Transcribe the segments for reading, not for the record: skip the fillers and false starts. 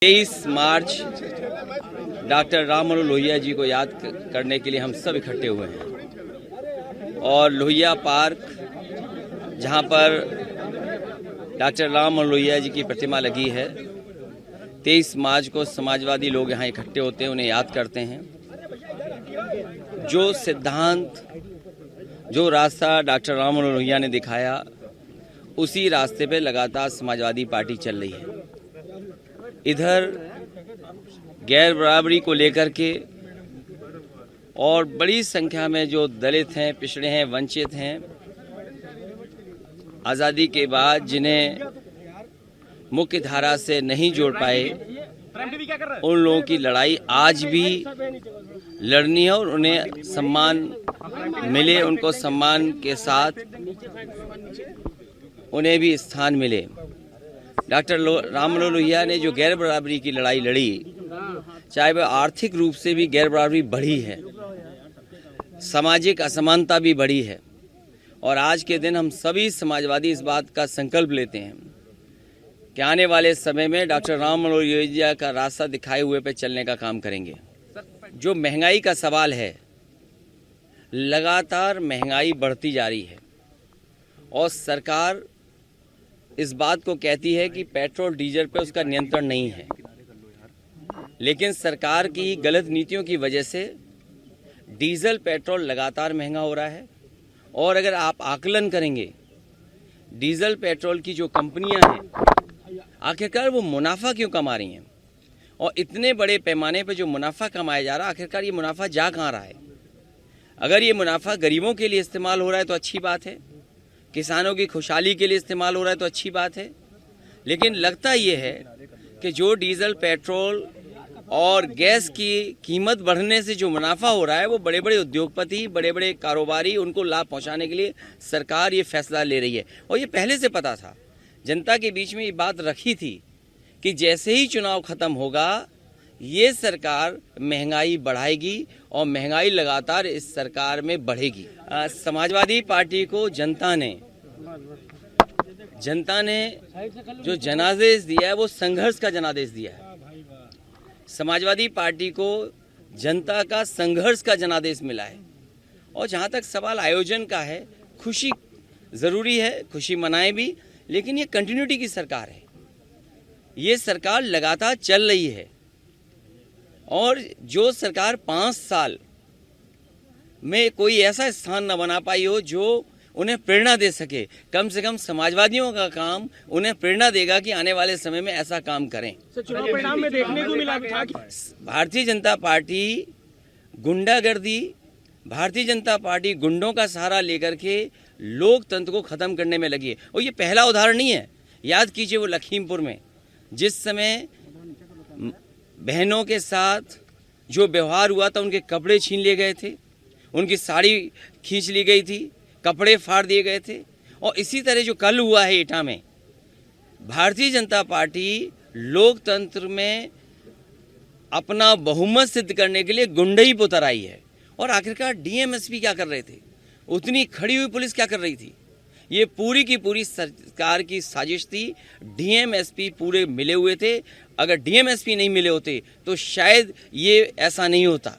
23 मार्च doctor Ram Manohar Lohia ji को याद करने के लिए हम सब इकट्ठे हुए हैं और लोहिया पार्क जहां पर डॉक्टर राम मनोहर लोहिया जी की प्रतिमा लगी है, 23 मार्च को समाजवादी लोग यहां इकट्ठे होते हैं, उन्हें याद करते हैं। जो सिद्धांत, जो रास्ता डॉक्टर राम मनोहर लोहिया ने दिखाया, उसी रास्ते पे लगातार समाजवादी पार्टी चल रही है। इधर गैर बराबरी को लेकर के और बड़ी संख्या में जो दलित हैं, पिछड़े हैं, वंचित हैं, आज़ादी के बाद जिन्हें मुख्य धारा से नहीं जोड़ पाए, उन लोगों की लड़ाई आज भी लड़नी है और उन्हें सम्मान मिले, उनको सम्मान के साथ उन्हें भी स्थान मिले। डॉक्टर राम मनोहर लोहिया ने जो गैर बराबरी की लड़ाई लड़ी, चाहे वह आर्थिक रूप से भी गैर बराबरी बढ़ी है, सामाजिक असमानता भी बढ़ी है, और आज के दिन हम सभी समाजवादी इस बात का संकल्प लेते हैं कि आने वाले समय में डॉक्टर राम मनोहर लोहिया का रास्ता दिखाए हुए पे चलने का काम करेंगे। जो महंगाई का सवाल है, लगातार महंगाई बढ़ती जा रही है और सरकार इस बात को कहती है कि पेट्रोल डीजल पे उसका नियंत्रण नहीं है, लेकिन सरकार की गलत नीतियों की वजह से डीजल पेट्रोल लगातार महंगा हो रहा है। और अगर आप आकलन करेंगे, डीजल पेट्रोल की जो कंपनियां हैं, आखिरकार वो मुनाफा क्यों कमा रही हैं, और इतने बड़े पैमाने पे जो मुनाफा कमाया जा रहा है, आखिरकार ये मुनाफा जा कहाँ रहा है? अगर ये मुनाफा गरीबों के लिए इस्तेमाल हो रहा है तो अच्छी बात है, किसानों की खुशहाली के लिए इस्तेमाल हो रहा है तो अच्छी बात है, लेकिन लगता ये है कि जो डीजल पेट्रोल और गैस की कीमत बढ़ने से जो मुनाफा हो रहा है, वो बड़े बड़े उद्योगपति, बड़े बड़े कारोबारी, उनको लाभ पहुंचाने के लिए सरकार ये फैसला ले रही है। और ये पहले से पता था, जनता के बीच में ये बात रखी थी कि जैसे ही चुनाव खत्म होगा, ये सरकार महंगाई बढ़ाएगी और महंगाई लगातार इस सरकार में बढ़ेगी। समाजवादी पार्टी को जनता ने जो जनादेश दिया है, वो संघर्ष का जनादेश दिया है। समाजवादी पार्टी को जनता का संघर्ष का जनादेश मिला है। और जहाँ तक सवाल आयोजन का है, खुशी ज़रूरी है, खुशी मनाएं भी, लेकिन ये कंटिन्यूटी की सरकार है, ये सरकार लगातार चल रही है। और जो सरकार 5 साल में कोई ऐसा स्थान न बना पाई हो जो उन्हें प्रेरणा दे सके, कम से कम समाजवादियों का काम उन्हें प्रेरणा देगा कि आने वाले समय में ऐसा काम करें। चुनाव परिणाम में देखने को मिला था कि भारतीय जनता पार्टी गुंडागर्दी, भारतीय जनता पार्टी गुंडों का सहारा लेकर के लोकतंत्र को खत्म करने में लगी है। और ये पहला उदाहरण नहीं है। याद कीजिए वो लखीमपुर में जिस समय बहनों के साथ जो व्यवहार हुआ था, उनके कपड़े छीन लिए गए थे, उनकी साड़ी खींच ली गई थी, कपड़े फाड़ दिए गए थे। और इसी तरह जो कल हुआ है एटा में, भारतीय जनता पार्टी लोकतंत्र में अपना बहुमत सिद्ध करने के लिए गुंडई पर उतर आई है। और आखिरकार डीएमएसपी क्या कर रहे थे, उतनी खड़ी हुई पुलिस क्या कर रही थी? ये पूरी की पूरी सरकार की साजिश थी। डीएमएसपी पूरे मिले हुए थे। अगर डीएमएसपी नहीं मिले होते तो शायद ये ऐसा नहीं होता।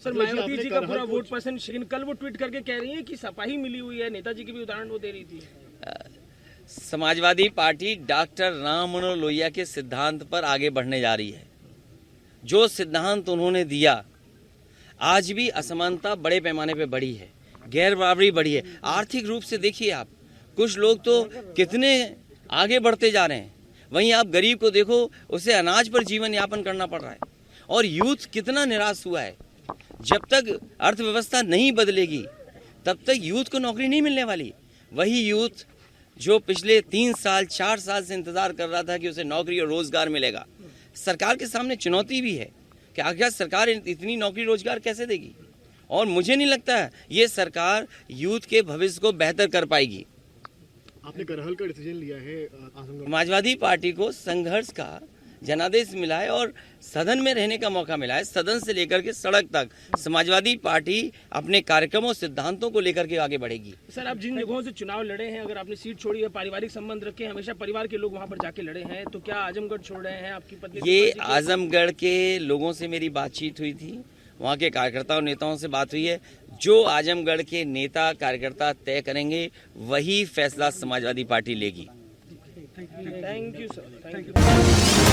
सर, मायावती जी का पूरा वोट परसेंट, लेकिन कल वो ट्वीट करके कह रही है कि सपाही मिली हुई है। नेताजी की भी उदाहरण वो दे रही थी। समाजवादी पार्टी डॉक्टर राम मनोहर लोहिया के सिद्धांत पर आगे बढ़ने जा रही है। जो सिद्धांत उन्होंने दिया, आज भी असमानता बड़े पैमाने पे बढ़ी है, गैर बराबरी बढ़ी है। आर्थिक रूप से देखिए आप, कुछ लोग तो कितने आगे बढ़ते जा रहे हैं, वहीं आप गरीब को देखो, उसे अनाज पर जीवन यापन करना पड़ रहा है। और यूथ कितना निराश हुआ है। जब तक अर्थव्यवस्था नहीं बदलेगी, तब तक यूथ को नौकरी नहीं मिलने वाली। वही यूथ जो पिछले 3 साल 4 साल से इंतजार कर रहा था कि उसे नौकरी और रोजगार मिलेगा, सरकार के सामने चुनौती भी है कि आखिर सरकार इतनी नौकरी रोजगार कैसे देगी। और मुझे नहीं लगता है ये सरकार यूथ के भविष्य को बेहतर कर पाएगी। आपने करहल का डिसीजन लिया है। समाजवादी पार्टी को संघर्ष का जनादेश मिला है और सदन में रहने का मौका मिला है। सदन से लेकर के सड़क तक समाजवादी पार्टी अपने कार्यक्रमों सिद्धांतों को लेकर के आगे बढ़ेगी। सर, आप जिन जगहों से चुनाव लड़े हैं, अगर आपने सीट छोड़ी है, पारिवारिक संबंध रखे, हमेशा परिवार के लोग वहां पर जाके लड़े हैं, तो क्या आजमगढ़ छोड़ रहे हैं? आपकी पत्नी ये आजमगढ़ के लोगों से मेरी बातचीत हुई थी, वहाँ के कार्यकर्ता और नेताओं से बात हुई है। जो आजमगढ़ के नेता कार्यकर्ता तय करेंगे वही फैसला समाजवादी पार्टी लेगी। Thank you sir, thank you.